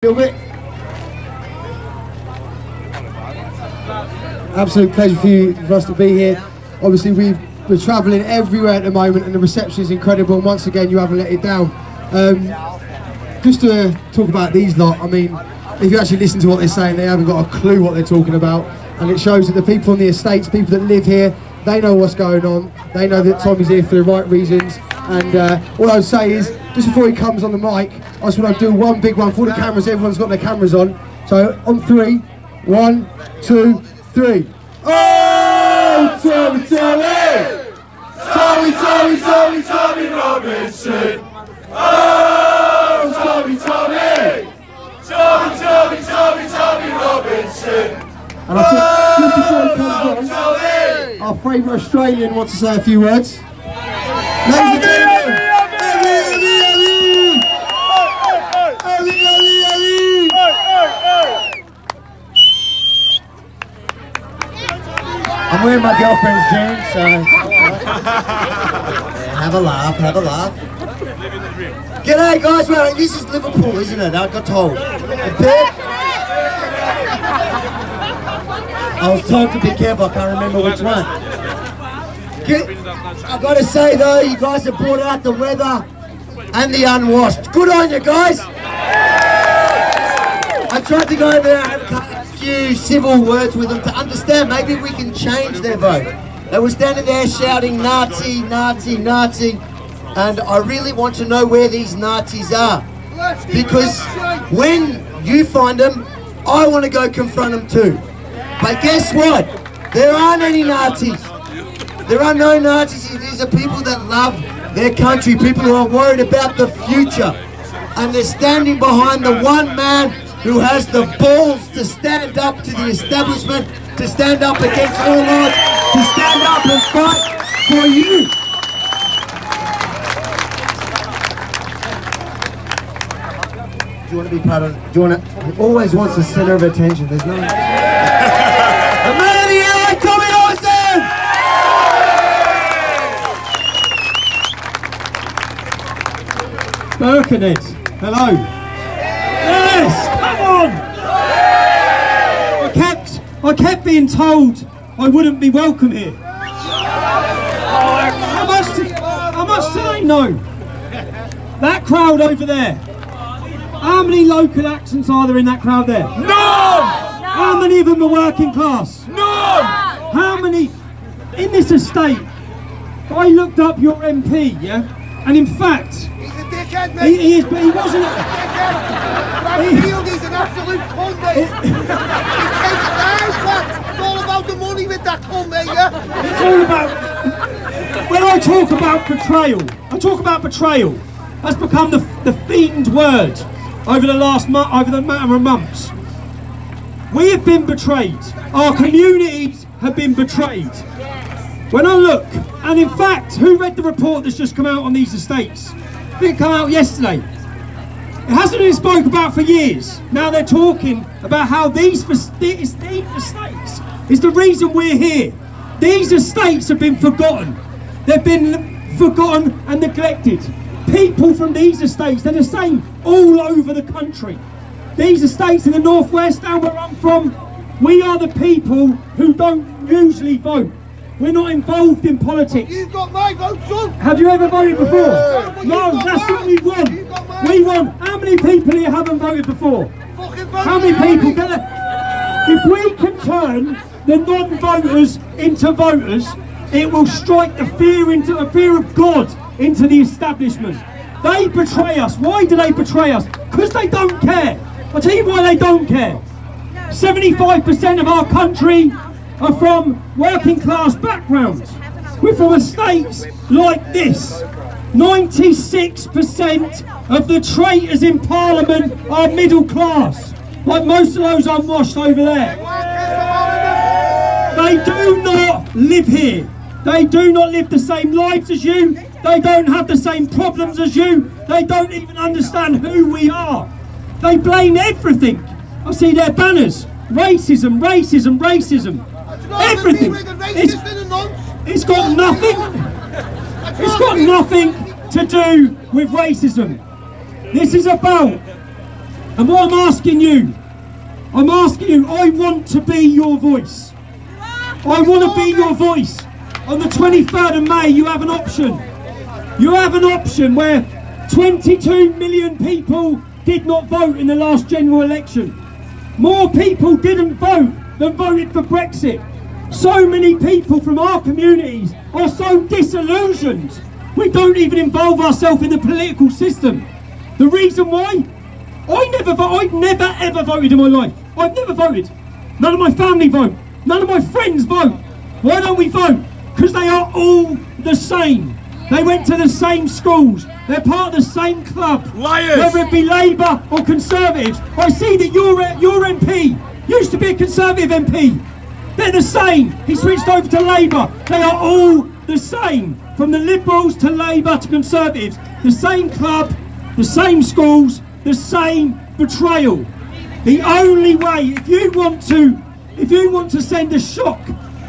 little bit. Absolute pleasure for us to be here. Obviously we're travelling everywhere at the moment and the reception is incredible, and once again you haven't let it down. Just to talk about these lot, I mean, if you actually listen to what they're saying, they haven't got a clue what they're talking about, and it shows that the people on the estates, people that live here, they know what's going on, they know that Tommy's here for the right reasons, and all I would say is, just before he comes on the mic, I just want to do one big one for the cameras. Everyone's got their cameras on, so on 3, 1, 2, 3. Oh, Tommy, Tommy! Tommy, Tommy, Tommy, Tommy Robinson! Oh, Tommy, Tommy! Tommy, Tommy, Tommy, Tommy Robinson! And I think just before he comes on, our favourite Australian wants to say a few words. Ladies and gentlemen, I'm wearing my girlfriend's jeans, so yeah, have a laugh, have a laugh. G'day guys, well this is Liverpool, isn't it? I got told. I was told to be careful, I can't remember which one. I've got to say though, you guys have brought out the weather and the unwashed. Good on you guys! I tried to go over there and have a few civil words with them to understand maybe we can change their vote. They were standing there shouting Nazi, Nazi, Nazi, and I really want to know where these Nazis are. Because when you find them, I want to go confront them too. But guess what? There aren't any Nazis. There are no Nazis. These are people that love their country, people who are worried about the future. And they're standing behind the one man who has the balls to stand up to the establishment, to stand up against all odds, to stand up and fight for you. Do you want to be part of it? Do you want to? He always wants the center of attention. There's no... The man of the year, Tommy Lawson! Birkenhead, hello. Yes, come on! I kept being told I wouldn't be welcome here. I must say no. That crowd over there. How many local accents are there in that crowd there? None! How many of them are working class? None! How many in this estate? I looked up your MP, yeah, and in fact, he's a dickhead, mate. He is, but he wasn't. He's an absolute cunt, mate. He takes it down, lad. It's all about the money with that cunt, mate, yeah? It's all about. When I talk about betrayal. That's become the fiend word over the matter of months. We have been betrayed. Our communities have been betrayed. When I look, and in fact, who read the report that's just come out on these estates? I think it came out yesterday. It hasn't been spoke about for years. Now they're talking about how these estates is the reason we're here. These estates have been forgotten. They've been forgotten and neglected. People from these estates, they're the same all over the country. These estates in the northwest, down where I'm from, we are the people who don't usually vote. We're not involved in politics. You've got my vote, son. Have you ever voted before? Yeah, no, that's what we want. We want. How many people here haven't voted before? How many people? If we can turn the non-voters into voters, it will strike the fear of God into the establishment. They betray us. Why do they betray us? Because they don't care. I'll tell you why they don't care. 75% of our country are from working class backgrounds. We're from estates like this. 96% of the traitors in Parliament are middle class, like most of those unwashed over there. They do not live here. They do not live the same lives as you. They don't have the same problems as you. They don't even understand who we are. They blame everything. I see their banners. Racism, racism, racism. Everything. It's got nothing. It's got nothing to do with racism. This is about And what I'm asking you, I want to be your voice. I want to be your voice. On the 23rd of May, you have an option. You have an option where 22 million people did not vote in the last general election. More people didn't vote than voted for Brexit. So many people from our communities are so disillusioned. We don't even involve ourselves in the political system. The reason why? I've never ever voted in my life. I've never voted. None of my family vote. None of my friends vote. Why don't we vote? Because they are all the same. They went to the same schools. They're part of the same club. Liars! Whether it be Labour or Conservatives. I see that your MP used to be a Conservative MP. They're the same. He switched over to Labour. They are all the same. From the Liberals to Labour to Conservatives. The same club, the same schools, the same betrayal. The only way, if you want to send a shock,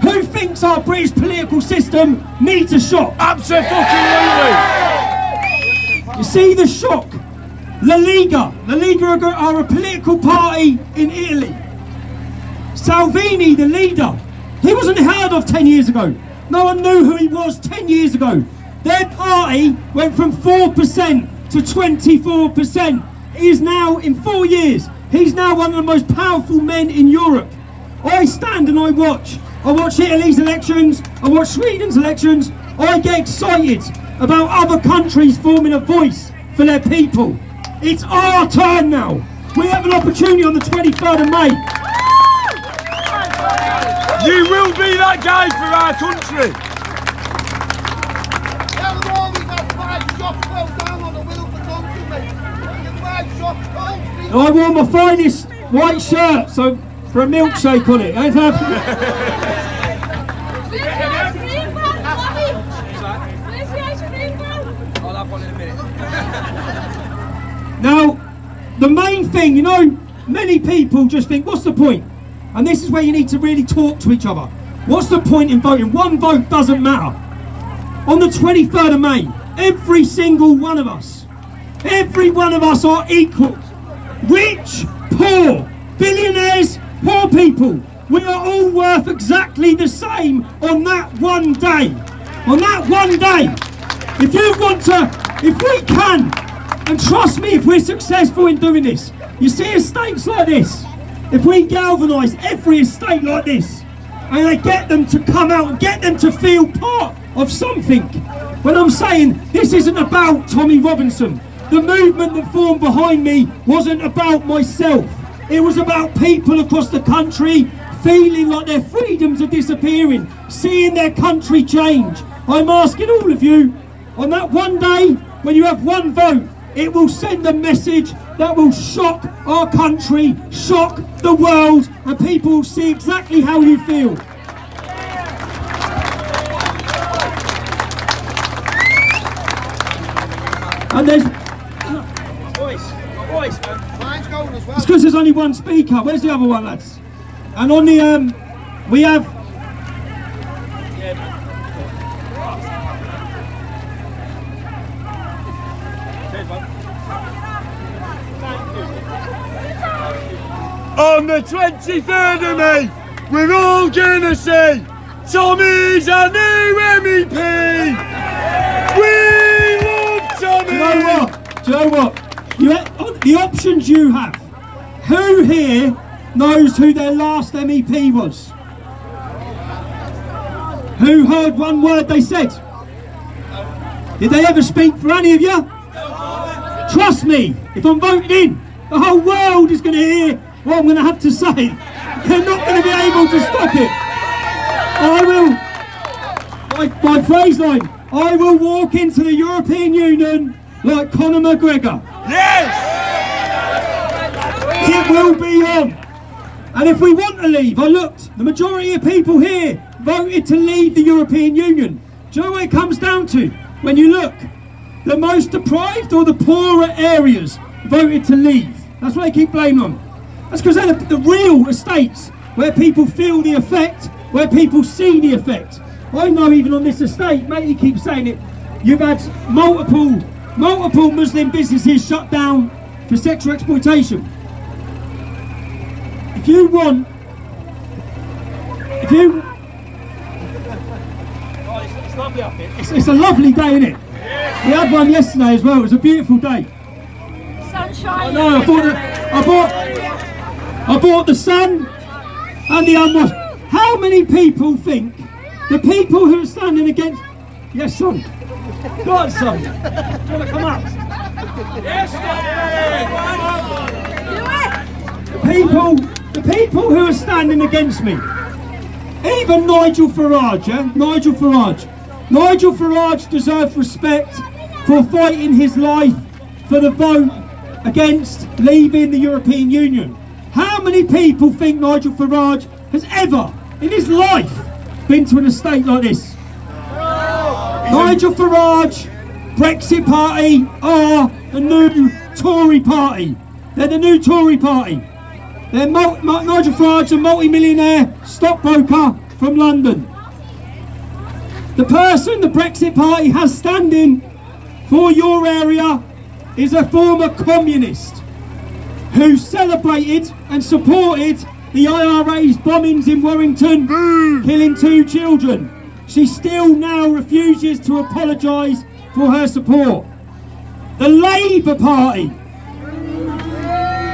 who thinks our British political system needs a shock? Absolutely! You see the shock. La Liga are a political party in Italy. Salvini, the leader, he wasn't heard of 10 years ago. No one knew who he was 10 years ago. Their party went from 4% to 24%. He is now, in 4 years, he's now one of the most powerful men in Europe. I stand and I watch. I watch Italy's elections, I watch Sweden's elections. I get excited about other countries forming a voice for their people. It's our turn now. We have an opportunity on the 23rd of May. You will be that guy for our country. Tell them all we've got 5 shots well down on the wheel for country, mate. 5 shots, I wore my finest white shirt, so for a milkshake on it. Ain't that? Where's the ice cream van, Bobby? Where's the ice cream van? I'll have one in a minute. Now, the main thing, you know, many people just think, what's the point? And this is where you need to really talk to each other. What's the point in voting? One vote doesn't matter. On the 23rd of May, every single one of us are equal. Rich, poor, billionaires, poor people. We are all worth exactly the same on that one day. On that one day. If we can, and trust me, if we're successful in doing this, you see estates like this, if we galvanise every estate like this, and they get them to come out and get them to feel part of something. When I'm saying this isn't about Tommy Robinson, the movement that formed behind me wasn't about myself. It was about people across the country feeling like their freedoms are disappearing, seeing their country change. I'm asking all of you, on that one day, when you have one vote, it will send a message that will shock our country, shock the world, and people will see exactly how you feel. And there's... Mine's going as well. It's because there's only one speaker. Where's the other one, lads? And on the, we have... On the 23rd of May, we're all gonna see Tommy's a new MEP. We love Tommy. Do you know what? The options you have. Who here knows who their last MEP was? Who heard one word they said? Did they ever speak for any of you? Trust me, if I'm voted in, the whole world is going to hear what I'm going to have to say. They're not going to be able to stop it. I will, my phrase line, I will walk into the European Union like Conor McGregor. Yes! It will be on. And if we want to leave, I looked, the majority of people here voted to leave the European Union. Do you know what it comes down to? When you look, the most deprived or the poorer areas voted to leave. That's what they keep blaming on. That's because they're the real estates where people feel the effect, where people see the effect. I know even on this estate, mate, he keeps saying it, you've had multiple Muslim businesses shut down for sexual exploitation. if you want, it's lovely up here. It's a lovely day, isn't it? We had one yesterday as well. It was a beautiful day. Sunshine. No, I bought the sun and the unwashed. How many people think the people who are standing against? Yes, son. Go on, son. Do you want to come up? Yes, the people who are standing against me. Even Nigel Farage, yeah? Nigel Farage deserves respect for fighting his life for the vote against leaving the European Union. How many people think Nigel Farage has ever, in his life, been to an estate like this? Nigel Farage, Brexit Party are the new Tory party. They're the new Tory party. They're Nigel Farage, a multi-millionaire stockbroker from London. The person the Brexit Party has standing for your area is a former communist who celebrated and supported the IRA's bombings in Warrington, killing 2 children. She still now refuses to apologise for her support. The Labour Party.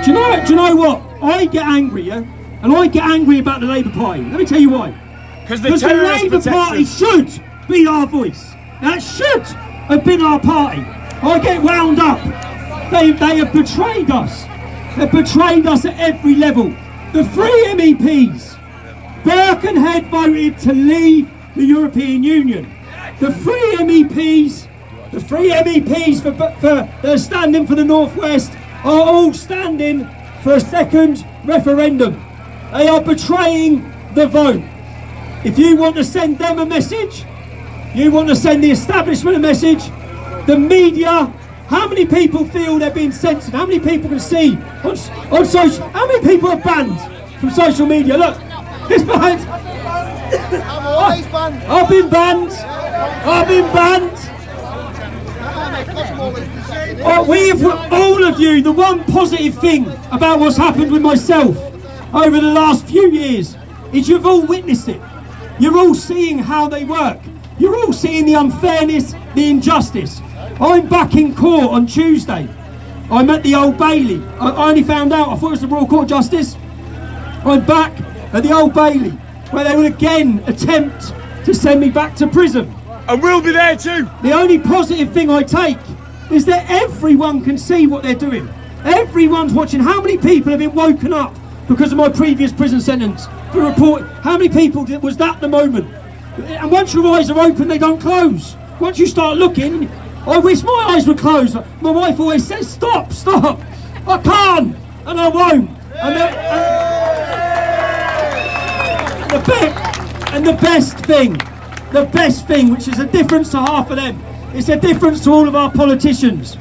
Do you know what? I get angry, yeah? And I get angry about the Labour Party. Let me tell you why. Because the Labour Party should be our voice. That should have been our party. I get wound up. They have betrayed us. They've betrayed us at every level. The 3 MEPs, Birkenhead voted to leave the European Union. The 3 MEPs that are standing for the North West are all standing for a second referendum. They are betraying the vote. If you want to send them a message, you want to send the establishment a message, the media, how many people feel they're being censored? How many people can see on social? How many people are banned from social media? Look, this behind. I'm always banned. I've been banned. All of you, the one positive thing about what's happened with myself over the last few years is you've all witnessed it. You're all seeing how they work. You're all seeing the unfairness, the injustice. I'm back in court on Tuesday. I'm at the Old Bailey. I only found out, I thought it was the Royal Court of Justice. I'm back at the Old Bailey, where they will again attempt to send me back to prison. And we'll be there too. The only positive thing I take is that everyone can see what they're doing. Everyone's watching. How many people have been woken up because of my previous prison sentence for report? How many people was that the moment? And once your eyes are open, they don't close. Once you start looking, I wish my eyes would close. My wife always says, stop. I can't, and I won't. And the best thing, which is a difference to half of them, it's a difference to all of our politicians.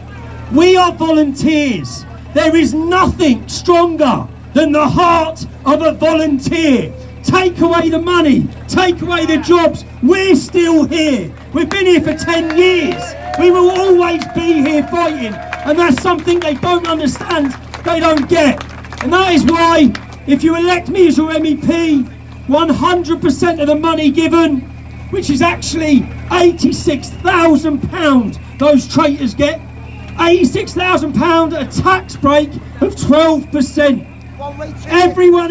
We are volunteers. There is nothing stronger than the heart of a volunteer. Take away the money, take away the jobs, we're still here. We've been here for 10 years. We will always be here fighting. And that's something they don't understand, they don't get. And that is why, if you elect me as your MEP, 100% of the money given, which is actually £86,000 those traitors get, £86,000 a tax break of 12%. Everyone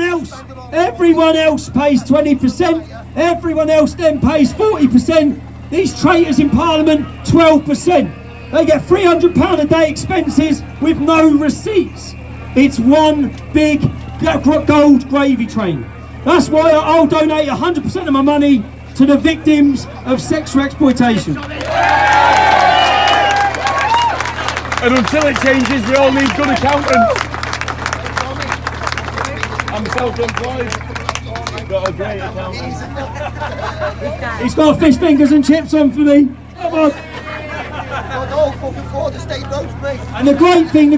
else pays 20%, everyone else then pays 40%. These traitors in Parliament, 12%. They get £300 a day expenses with no receipts. It's one big gold gravy train. That's why I'll donate 100% of my money to the victims of sexual exploitation. And until it changes, we all need good accountants. I'm self-employed. Got a great accountant. He's got fish fingers and chips on for me. Come on. And the great thing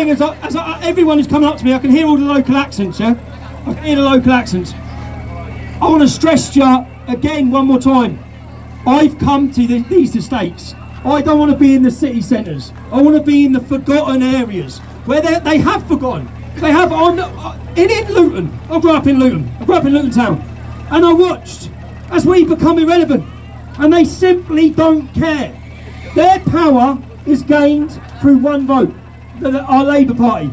is, everyone who's coming up to me, I can hear all the local accents, yeah? I can hear the local accents. I want to stress to you again one more time. I've come to these estates. I don't want to be in the city centres. I want to be in the forgotten areas where they have forgotten. They have on in Luton. I grew up in Luton. I grew up in Luton Town, and I watched as we become irrelevant, and they simply don't care. Their power is gained through one vote, our Labour Party.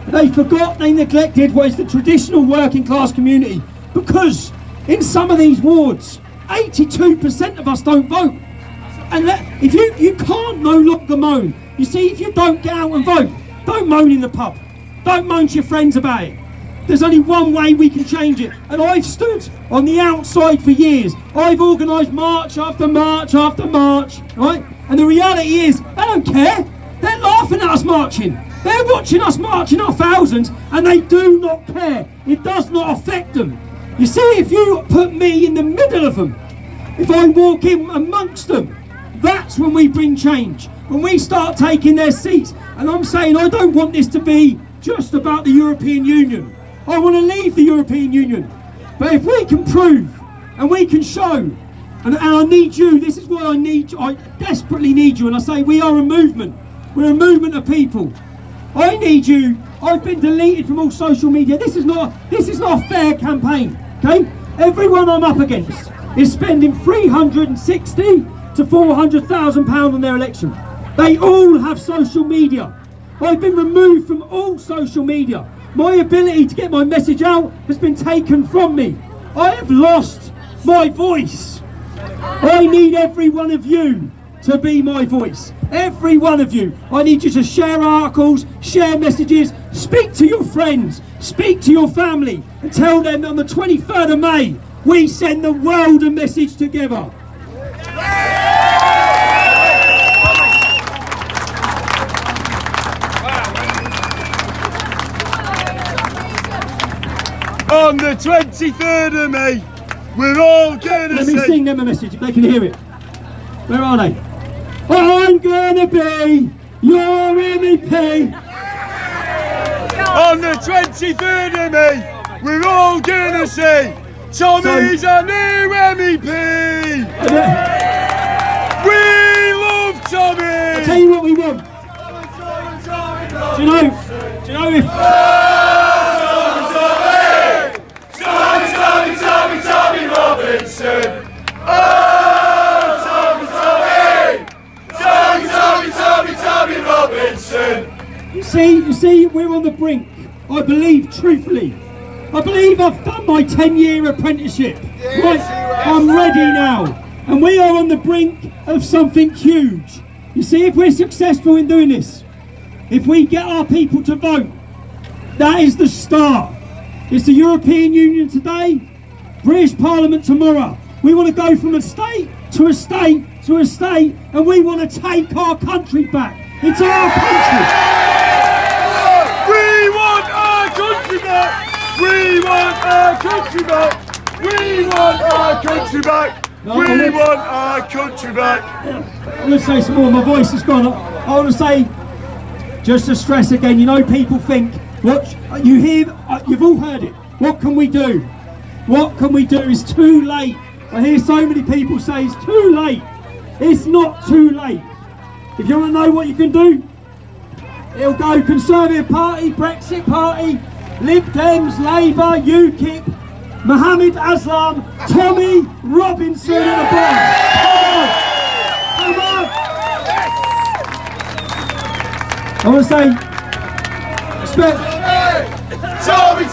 They forgot, they neglected what is the traditional working class community, because in some of these wards, 82% of us don't vote. And if you can't no longer moan. You see, if you don't get out and vote, don't moan in the pub. Don't moan to your friends about it. There's only one way we can change it. And I've stood on the outside for years. I've organised march after march after march, right? And the reality is, they don't care. They're laughing at us marching. They're watching us march in our thousands, and they do not care. It does not affect them. You see, if you put me in the middle of them, if I walk in amongst them, that's when we bring change. When we start taking their seats. And I'm saying I don't want this to be just about the European Union. I want to leave the European Union. But if we can prove and we can show, and I need you, this is why I need you, I desperately need you, and I say we are a movement. We're a movement of people. I need you. I've been deleted from all social media. This is not a fair campaign, okay? Everyone I'm up against is spending 360 to 400,000 pounds on their election. They all have social media. I've been removed from all social media. My ability to get my message out has been taken from me. I have lost my voice. I need every one of you to be my voice. Every one of you. I need you to share articles, share messages, speak to your friends, speak to your family, and tell them that on the 23rd of May, we send the world a message together. On the 23rd of May, we're all gonna Let me sing them a message if they can hear it. Where are they? I'm gonna be your MEP. On the 23rd of May, we're all gonna say, Tommy's a new MEP. We love Tommy. I'll tell you what we want. Do you know if... Tommy Robinson. Oh, Tommy Robinson. You see, we're on the brink. I believe, truthfully. I believe I've done my 10-year apprenticeship. Right, I'm ready now. And we are on the brink of something huge. You see, if we're successful in doing this, if we get our people to vote, that is the start. It's the European Union today, British Parliament tomorrow. We want to go from a state to a state to a state, and we want to take our country back. It's our country. We want our country back. We want our country back. We want our country back. We want our country back. I'm going to say some more. My voice has gone. I want to say, just to stress again, you know, people think, what you hear, you've all heard it. What can we do? What can we do? It's too late. I hear so many people say it's too late. It's not too late. If you want to know what you can do, it'll go Conservative Party, Brexit Party, Lib Dems, Labour, UKIP, Mohammed Aslam, Tommy Robinson at the bottom. Come on. I want to say, respect. Tommy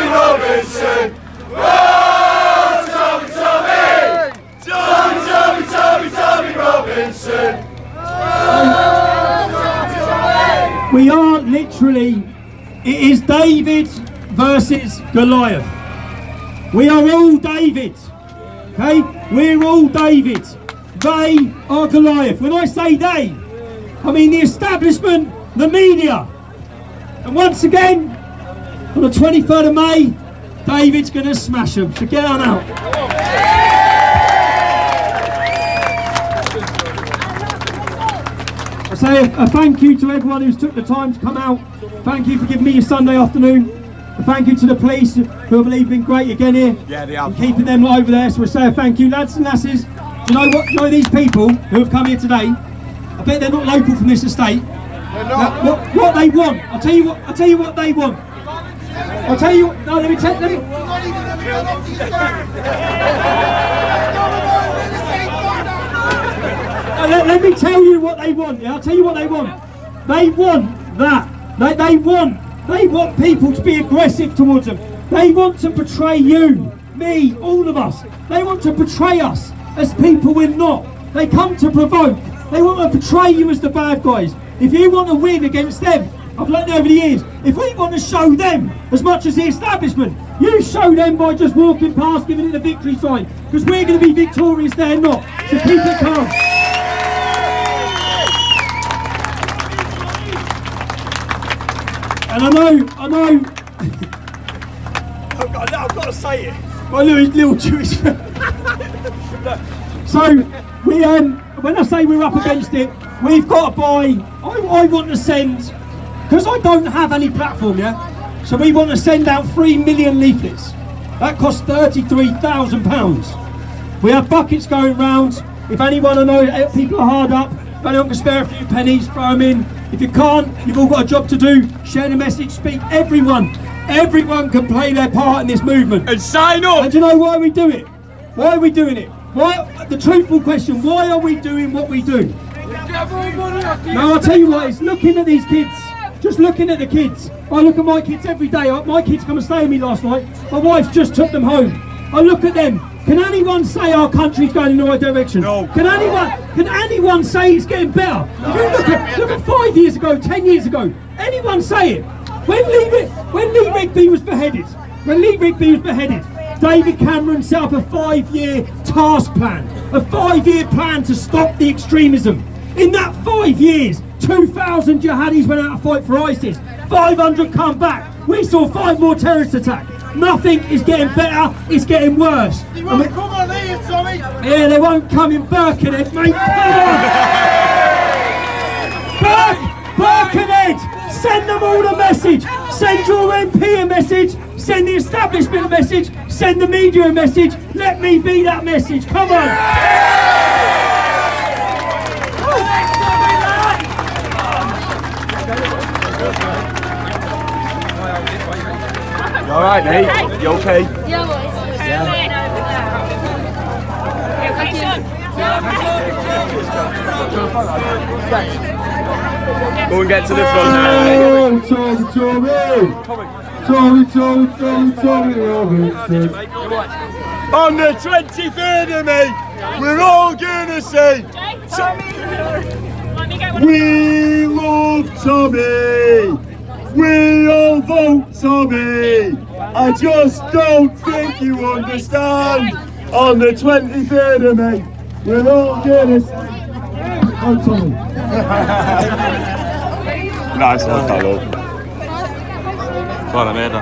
Robinson. Oh, Tommy Robinson. We are literally, it is David versus Goliath. We are all David, okay? We're all David. They are Goliath. When I say they, I mean the establishment, the media. And once again, on the 23rd of May, David's going to smash them. So get on out. I say a thank you to everyone who's took the time to come out. Thank you for giving me your Sunday afternoon. A thank you to the police, who I believe have been great again here. Yeah, they have. And keeping them over there. So we say a thank you, lads and lasses. Do you know what? You know these people who have come here today? I bet they're not local from this estate. What they want. I'll tell you what they want. I'll tell you. No, let me tell. Not even a real let me tell you what they want. Yeah, I'll tell you what they want. They want that. They want people to be aggressive towards them. They want to portray you, me, all of us. They want to portray us as people we're not. They come to provoke. They want to portray you as the bad guys. If you want to win against them, I've learned over the years, if we want to show them as much as the establishment, you show them by just walking past, giving it a victory sign, because we're going to be victorious, they're not. So keep it calm. And I know. I've got to say it. My little Jewish friend. So we when I say we're up against it, we've got to buy. I want to send, because I don't have any platform, yeah. So we want to send out 3 million leaflets. That costs £33,000. We have buckets going round. If anyone knows people are hard up, if anyone can spare a few pennies, throw them in. If you can't, you've all got a job to do. Share the message, speak. Everyone can play their part in this movement. And sign up! And do you know why we do it? Why are we doing it? Why? The truthful question, why are we doing what we do? No, I'll tell you what, it's looking at these kids. Just looking at the kids. I look at my kids every day. My kids come and stay with me last night. My wife just took them home. I look at them. Can anyone say our country's going in the right direction? No. Can anyone say it's getting better? If you look at 5 years ago, 10 years ago, anyone say it? When Lee Rigby was beheaded, David Cameron set up a 5-year task plan, a 5-year plan to stop the extremism. In that 5 years, 2,000 jihadis went out to fight for ISIS, 500 come back. We saw 5 more terrorist attacks. Nothing is getting better, it's getting worse. They won't come on here, sorry. Yeah, they won't come in Birkenhead, mate. Come on! Birkenhead! Send them all a message. Send your MP a message. Send the establishment a message. Send the media a message. Let me be that message. Come on! You alright, mate? You okay? Yeah, boys. Go and get to the front. On the 23rd of May, we're all gonna say, we love Tommy! We all vote Tommy! I just don't think you understand. On the 23rd of May, we're all gonna say, oh Tommy. Nice one, Carlo. Buona merda.